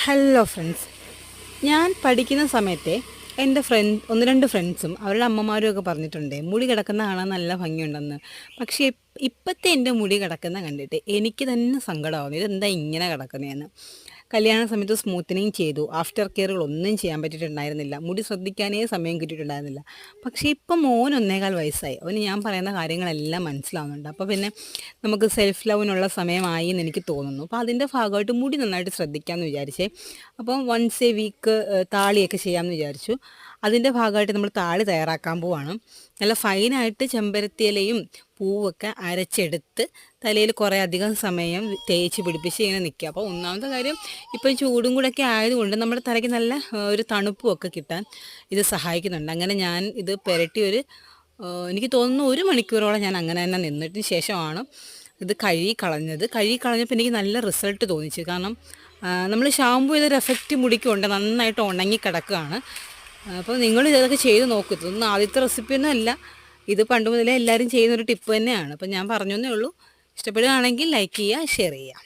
Hello friends, ഞാൻ പഠിക്കുന്ന സമയത്തെ എൻ്റെ ഒന്ന് രണ്ട് ഫ്രണ്ട്സും അവരുടെ അമ്മമാരും ഒക്കെ പറഞ്ഞിട്ടുണ്ട് മുടി കിടക്കുന്ന കാണാൻ നല്ല ഭംഗിയുണ്ടെന്ന്. പക്ഷേ ഇപ്പോഴത്തെ എൻ്റെ മുടി കിടക്കുന്ന കണ്ടിട്ട് എനിക്ക് തന്നെ സങ്കടമാവുന്നു, ഇതെന്താ ഇങ്ങനെ കിടക്കുന്നതെന്ന്. കല്യാണ സമയത്ത് സ്മൂത്തനിങ് ചെയ്തു, ആഫ്റ്റർ കെയറുകളൊന്നും ചെയ്യാൻ പറ്റിയിട്ടുണ്ടായിരുന്നില്ല, മുടി ശ്രദ്ധിക്കാനേ സമയം കിട്ടിയിട്ടുണ്ടായിരുന്നില്ല. പക്ഷേ ഇപ്പം മോൻ 1.25 വയസ്സായി, അവന് ഞാൻ പറയുന്ന കാര്യങ്ങളെല്ലാം മനസ്സിലാവുന്നുണ്ട്. അപ്പോൾ പിന്നെ നമുക്ക് സെൽഫ് ലവിനുള്ള സമയമായി എന്ന് എനിക്ക് തോന്നുന്നു. അപ്പോൾ അതിൻ്റെ ഭാഗമായിട്ട് മുടി നന്നായിട്ട് ശ്രദ്ധിക്കാമെന്ന് വിചാരിച്ചേ. അപ്പം വൺസ് എ വീക്ക് താളിയൊക്കെ ചെയ്യാമെന്ന് വിചാരിച്ചു. അതിൻ്റെ ഭാഗമായിട്ട് നമ്മൾ താളി തയ്യാറാക്കാൻ പോവാണ്. നല്ല ഫൈനായിട്ട് ചെമ്പരത്തി ഇലയും പൂവൊക്കെ അരച്ചെടുത്ത് തലയിൽ കുറേ അധികം സമയം തേച്ച് പിടിപ്പിച്ച് ഇങ്ങനെ നിൽക്കുക. അപ്പോൾ ഒന്നാമത്തെ കാര്യം, ഇപ്പം ചൂടും കൂടെയൊക്കെ ആയതുകൊണ്ട് നമ്മുടെ തലയ്ക്ക് നല്ല ഒരു തണുപ്പും ഒക്കെ കിട്ടാൻ ഇത് സഹായിക്കുന്നുണ്ട്. അങ്ങനെ ഞാൻ ഇത് പുരട്ടി എനിക്ക് തോന്നുന്നു 1 മണിക്കൂറോളം ഞാൻ അങ്ങനെ തന്നെ നിന്നതിന് ശേഷമാണ് ഇത് കഴുകി കളഞ്ഞപ്പോൾ എനിക്ക് നല്ല റിസൾട്ട് തോന്നിച്ചു. കാരണം നമ്മൾ ഷാമ്പു ചെയ്തൊരു എഫക്റ്റ് മുടിക്കുണ്ട്, നന്നായിട്ട് ഉണങ്ങി കിടക്കുകയാണ്. അപ്പോൾ നിങ്ങൾ ഇതൊക്കെ ചെയ്ത് നോക്കൂ. ഇതൊന്നും ആദ്യത്തെ റെസിപ്പിയൊന്നും അല്ല, ഇത് പണ്ട് മുതലേ എല്ലാവരും ചെയ്യുന്നൊരു ടിപ്പ് തന്നെയാണ്. അപ്പോൾ ഞാൻ പറഞ്ഞതേ ഉള്ളൂ. ഇഷ്ടപ്പെടുകയാണെങ്കിൽ ലൈക്ക് ചെയ്യുക, ഷെയർ ചെയ്യുക.